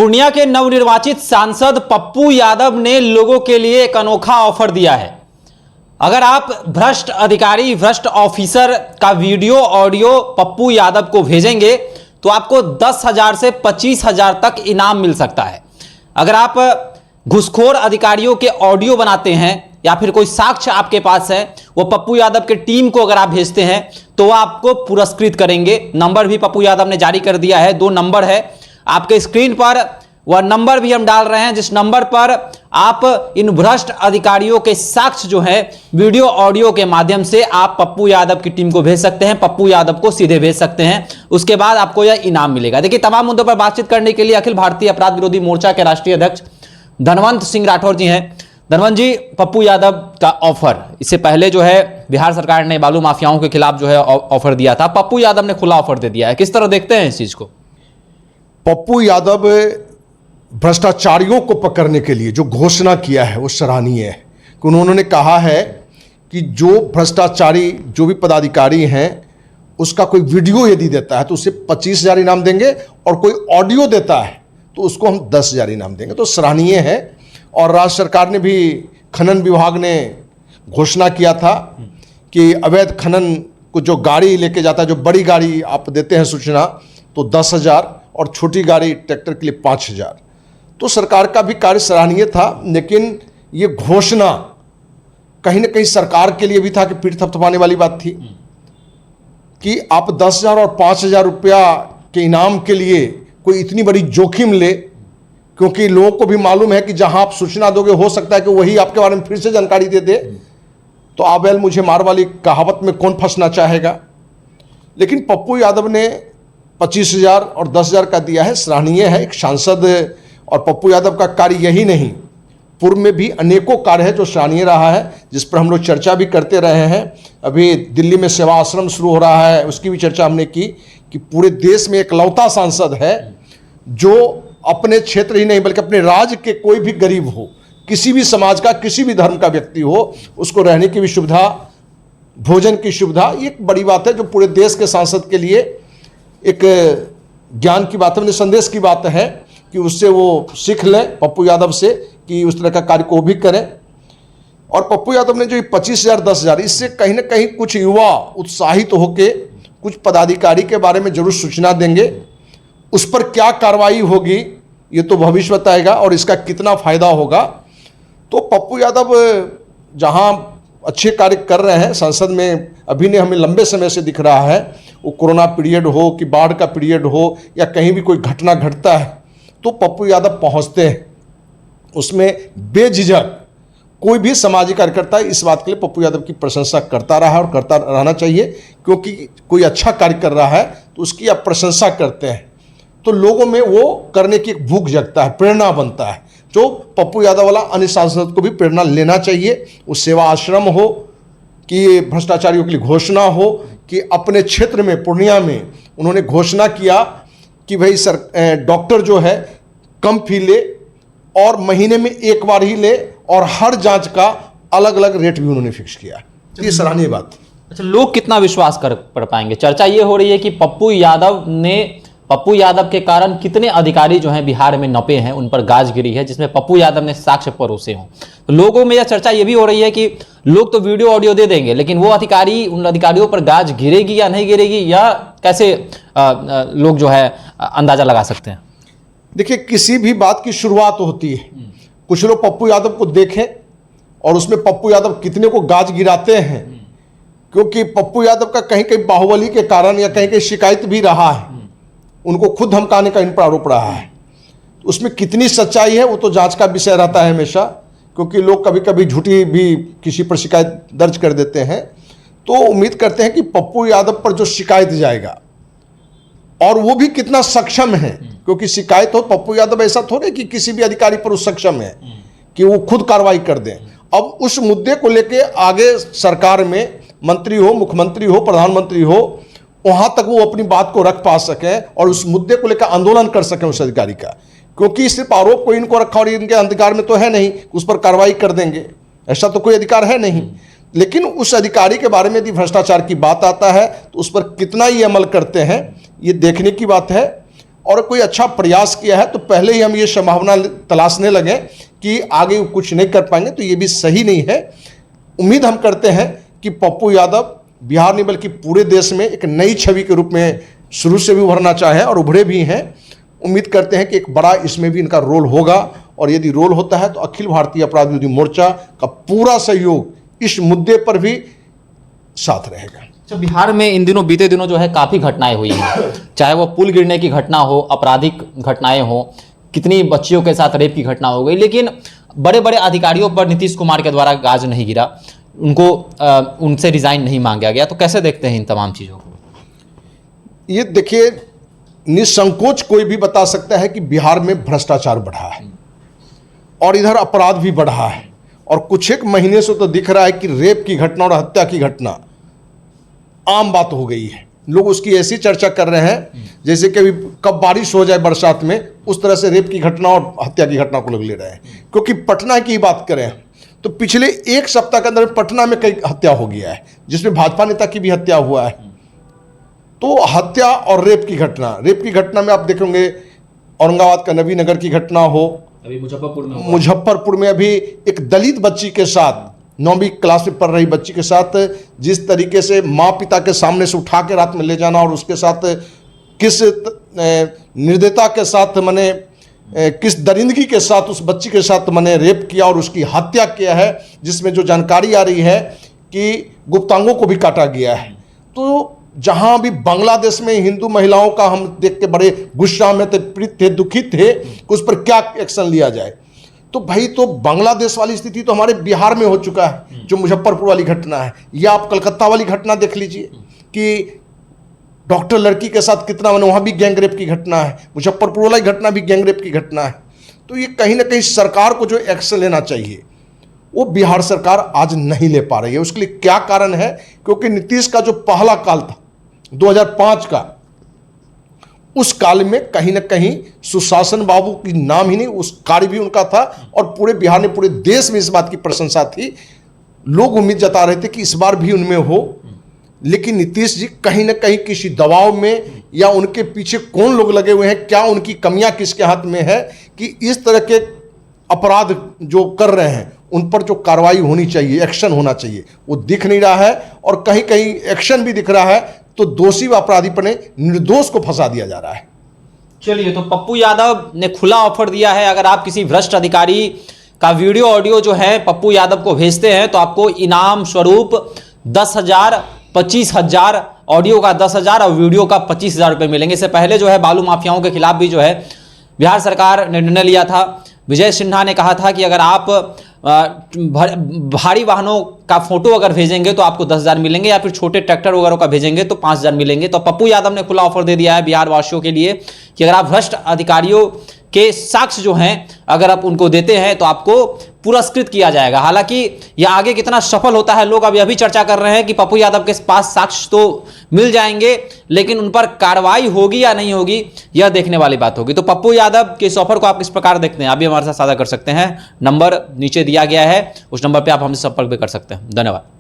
पूर्णिया के नवनिर्वाचित सांसद पप्पू यादव ने लोगों के लिए एक अनोखा ऑफर दिया है। अगर आप भ्रष्ट अधिकारी, भ्रष्ट ऑफिसर का वीडियो ऑडियो पप्पू यादव को भेजेंगे तो आपको 10,000 से 25,000 तक इनाम मिल सकता है। अगर आप घूसखोर अधिकारियों के ऑडियो बनाते हैं या फिर कोई साक्ष्य आपके पास है, वो पप्पू यादव के टीम को अगर आप भेजते हैं तो वो आपको पुरस्कृत करेंगे। नंबर भी पप्पू यादव ने जारी कर दिया है। 2 नंबर है आपके स्क्रीन पर, वह नंबर भी हम डाल रहे हैं जिस नंबर पर आप इन भ्रष्ट अधिकारियों के साक्ष्य जो है वीडियो ऑडियो के माध्यम से आप पप्पू यादव की टीम को भेज सकते हैं, पप्पू यादव को सीधे भेज सकते हैं। उसके बाद आपको यह इनाम मिलेगा। देखिए, तमाम मुद्दों पर बातचीत करने के लिए अखिल भारतीय अपराध विरोधी मोर्चा के राष्ट्रीय अध्यक्ष धनवंत सिंह राठौर जी हैं। धनवंत जी, पप्पू यादव का ऑफर, इससे पहले जो है बिहार सरकार ने बालू माफियाओं के खिलाफ जो है ऑफर दिया था, पप्पू यादव ने खुला ऑफर दे दिया है। किस तरह देखते हैं इस चीज को? पप्पू यादव भ्रष्टाचारियों को पकड़ने के लिए जो घोषणा किया है वो सराहनीय है कि उन्होंने कहा है कि जो भ्रष्टाचारी, जो भी पदाधिकारी हैं, उसका कोई वीडियो यदि देता है तो उसे 25,000 इनाम देंगे और कोई ऑडियो देता है तो उसको हम 10,000 इनाम देंगे। तो सराहनीय है। और राज्य सरकार ने भी, खनन विभाग ने घोषणा किया था कि अवैध खनन को जो गाड़ी लेके जाता है, जो बड़ी गाड़ी आप देते हैं सूचना, तो 10,000 और छोटी गाड़ी ट्रैक्टर के लिए 5,000। तो सरकार का भी कार्य सराहनीय था। लेकिन ये घोषणा कहीं ना कहीं सरकार के लिए भी था कि पीठ थपथपाने वाली बात थी कि आप 10,000 और 5,000 रुपया के इनाम के लिए कोई इतनी बड़ी जोखिम ले, क्योंकि लोगों को भी मालूम है कि जहां आप सूचना दोगे हो सकता है कि वही आपके बारे में फिर से जानकारी दे दे। तो आबैल मुझे मार वाली कहावत में कौन फंसना चाहेगा। लेकिन पप्पू यादव ने 25,000 और 10,000 का दिया है, सराहनीय है। एक सांसद, और पप्पू यादव का कार्य यही नहीं, पूर्व में भी अनेकों कार्य है जो सराहनीय रहा है, जिस पर हम लोग चर्चा भी करते रहे हैं। अभी दिल्ली में सेवा आश्रम शुरू हो रहा है, उसकी भी चर्चा हमने की कि पूरे देश में एकलौता सांसद है जो अपने क्षेत्र ही नहीं बल्कि अपने राज्य के कोई भी गरीब हो, किसी भी समाज का, किसी भी धर्म का व्यक्ति हो, उसको रहने की भी सुविधा, भोजन की सुविधा, ये एक बड़ी बात है जो पूरे देश के सांसद के लिए एक ज्ञान की बात है, संदेश की बात है कि उससे वो सीख लें पप्पू यादव से कि उस तरह का कार्य को भी करें। और पप्पू यादव ने जो 25,000 10,000, इससे कहीं ना कहीं कुछ युवा उत्साहित होके कुछ पदाधिकारी के बारे में जरूर सूचना देंगे। उस पर क्या कार्रवाई होगी ये तो भविष्य बताएगा और इसका कितना फायदा होगा। तो पप्पू यादव जहां अच्छे कार्य कर रहे हैं संसद में, अभी ने हमें लंबे समय से दिख रहा है, वो कोरोना पीरियड हो कि बाढ़ का पीरियड हो या कहीं भी कोई घटना घटता है तो पप्पू यादव पहुंचते हैं, उसमें बेझिझक कोई भी सामाजिक कार्यकर्ता इस बात के लिए पप्पू यादव की प्रशंसा करता रहा और करता रहना चाहिए, क्योंकि कोई अच्छा कार्य कर रहा है तो उसकी आप प्रशंसा करते हैं तो लोगों में वो करने की एक भूख जगता है, प्रेरणा बनता है। जो पप्पू यादव वाला अन्य सांसद को भी प्रेरणा लेना चाहिए। वो सेवा आश्रम हो कि भ्रष्टाचारियों के लिए घोषणा हो कि अपने क्षेत्र में, पूर्णिया में उन्होंने घोषणा किया कि भाई डॉक्टर जो है कम फी ले और महीने में एक बार ही ले और हर जांच का अलग अलग रेट भी उन्होंने फिक्स किया। ये सराहनीय बात। अच्छा, लोग कितना विश्वास कर पाएंगे? चर्चा ये हो रही है कि पप्पू यादव के कारण कितने अधिकारी जो हैं बिहार में नपे हैं, उन पर गाज गिरी है, जिसमें पप्पू यादव ने साक्ष्य परोसे हों। तो लोगों में यह चर्चा ये भी हो रही है कि लोग तो वीडियो ऑडियो दे देंगे, लेकिन वो अधिकारी, उन अधिकारियों पर गाज गिरेगी या नहीं गिरेगी, या कैसे लोग जो है अंदाजा लगा सकते हैं? देखिए, किसी भी बात की शुरुआत होती है, कुछ लोग पप्पू यादव को देखें और उसमें पप्पू यादव कितने को गाज गिराते हैं, क्योंकि पप्पू यादव का कहीं कहीं बाहुबली के कारण या कहीं कहीं शिकायत भी रहा है, उनको खुद धमकाने का इन पर आरोप रहा है। तो उसमें कितनी सच्चाई है वो तो जांच का विषय रहता है हमेशा, क्योंकि लोग कभी कभी झूठी भी किसी पर शिकायत दर्ज कर देते हैं। तो उम्मीद करते हैं कि पप्पू यादव पर जो शिकायत जाएगा और वो भी कितना सक्षम है, क्योंकि शिकायत हो, पप्पू यादव ऐसा थोड़े कि किसी भी अधिकारी पर वो सक्षम है कि वो खुद कार्रवाई कर दें। अब उस मुद्दे को लेके आगे सरकार में मंत्री हो, मुख्यमंत्री हो, प्रधानमंत्री हो, वहां तक वो अपनी बात को रख पा सकें और उस मुद्दे को लेकर आंदोलन कर सकें उस अधिकारी का, क्योंकि सिर्फ आरोप कोई इनको रखा और इनके अधिकार में तो है नहीं उस पर कार्रवाई कर देंगे, ऐसा तो कोई अधिकार है नहीं। लेकिन उस अधिकारी के बारे में यदि भ्रष्टाचार की बात आता है तो उस पर कितना ही अमल करते हैं ये देखने की बात है। और कोई अच्छा प्रयास किया है तो पहले ही हम ये संभावना तलाशने लगे कि आगे कुछ नहीं कर पाएंगे, तो ये भी सही नहीं है। उम्मीद हम करते हैं कि पप्पू यादव बिहार नहीं बल्कि पूरे देश में एक नई छवि के रूप में शुरू से भी उभरना चाहे और उभरे भी हैं। उम्मीद करते हैं कि एक बड़ा इसमें भी इनका रोल होगा, और यदि रोल होता है तो अखिल भारतीय अपराध विरोधी मोर्चा का पूरा सहयोग इस मुद्दे पर भी साथ रहेगा। अच्छा, बिहार में इन दिनों बीते दिनों जो है काफ़ी घटनाएं हुई हैं, चाहे वो पुल गिरने की घटना हो, आपराधिक घटनाएं हो, कितनी बच्चियों के साथ रेप की घटना हो गई, लेकिन बड़े बड़े अधिकारियों पर नीतीश कुमार के द्वारा गाज नहीं गिरा, उनको उनसे रिजाइन नहीं मांगा गया। तो कैसे देखते हैं इन तमाम चीज़ों को? ये देखिए, निसंकोच कोई भी बता सकता है कि बिहार में भ्रष्टाचार बढ़ा है और इधर अपराध भी बढ़ा है, और कुछ एक महीने से तो दिख रहा है कि रेप की घटना और हत्या की घटना आम बात हो गई है। लोग उसकी ऐसी चर्चा कर रहे हैं जैसे कि अभी कब बारिश हो जाए बरसात में, उस तरह से रेप की घटना और हत्या की घटना को लोग ले रहे हैं। क्योंकि पटना की बात करें तो पिछले एक सप्ताह के अंदर पटना में कई हत्या हो गया है, जिसमें भाजपा नेता की भी हत्या हुआ है। तो हत्या और रेप की घटना में आप देखेंगे, औरंगाबाद का नबीनगर की घटना हो, अभी मुजफ्फरपुर में अभी एक दलित बच्ची के साथ, 9वीं क्लास में पढ़ रही बच्ची के साथ जिस तरीके से माँ पिता के सामने से उठा के रात में ले जाना और उसके साथ किस निर्दयता के साथ मैंने किस दरिंदगी के साथ उस बच्ची के साथ मैंने रेप किया और उसकी हत्या किया है, जिसमें जो जानकारी आ रही है कि गुप्तांगों को भी काटा गया है। तो जहां भी बांग्लादेश में हिंदू महिलाओं का हम देख के बड़े गुस्सा में थे, पीड़ित थे, दुखित थे कि उस पर क्या एक्शन लिया जाए। तो भाई, तो बांग्लादेश वाली स्थिति तो हमारे बिहार में हो चुका है, जो मुजफ्फरपुर वाली घटना है, या आप कलकत्ता वाली घटना देख लीजिए कि डॉक्टर लड़की के साथ कितना, मैंने वहाँ भी गैंगरेप की घटना है, मुजफ्फरपुर वाली घटना भी गैंगरेप की घटना है। तो ये कहीं ना कहीं सरकार को जो एक्शन लेना चाहिए वो बिहार सरकार आज नहीं ले पा रही है। उसके लिए क्या कारण है? क्योंकि नीतीश का जो पहला काल था 2005 का, उस काल में कहीं ना कहीं सुशासन बाबू की नाम ही नहीं, उस कार्य भी उनका था, और पूरे बिहार में, पूरे देश में इस बात की प्रशंसा थी। लोग उम्मीद जता रहे थे कि इस बार भी उनमें हो, लेकिन नीतीश जी कहीं ना कहीं किसी दबाव में, या उनके पीछे कौन लोग लगे हुए हैं, क्या उनकी कमियां किसके हाथ में है कि इस तरह के अपराध जो कर रहे हैं उन पर जो कार्रवाई होनी चाहिए, एक्शन होना चाहिए, वो दिख नहीं रहा है। और कहीं कहीं एक्शन भी दिख रहा है तो दोषी व अपराधी पर निर्दोष को फंसा दिया जा रहा है। चलिए, तो पप्पू यादव ने खुला ऑफर दिया है, अगर आप किसी भ्रष्ट अधिकारी का वीडियो ऑडियो जो है पप्पू यादव को भेजते हैं तो आपको इनाम स्वरूप 10,000, 25,000, ऑडियो का 10,000 और वीडियो का 25,000 रुपये मिलेंगे। इससे पहले जो है बालू माफियाओं के खिलाफ भी जो है बिहार सरकार ने निर्णय लिया था। विजय सिन्हा ने कहा था कि अगर आप भारी वाहनों का फोटो अगर भेजेंगे तो आपको 10,000 मिलेंगे, या फिर छोटे ट्रैक्टर वगैरह का भेजेंगे तो 5,000 मिलेंगे। तो पप्पू यादव ने खुला ऑफर दे दिया है बिहार वासियों के लिए कि अगर आप भ्रष्ट अधिकारियों के साक्ष्य जो हैं अगर आप उनको देते हैं तो आपको पुरस्कृत किया जाएगा। हालांकि यह आगे कितना सफल होता है, लोग अब यह भी चर्चा कर रहे हैं कि पप्पू यादव के पास साक्ष्य तो मिल जाएंगे, लेकिन उन पर कार्रवाई होगी या नहीं होगी यह देखने वाली बात होगी। तो पप्पू यादव के इस ऑफर को आप किस प्रकार देखते हैं, आप भी हमारे साथ साझा कर सकते हैं। नंबर नीचे दिया गया है, उस नंबर पर आप हमसे संपर्क भी कर सकते हैं। धन्यवाद।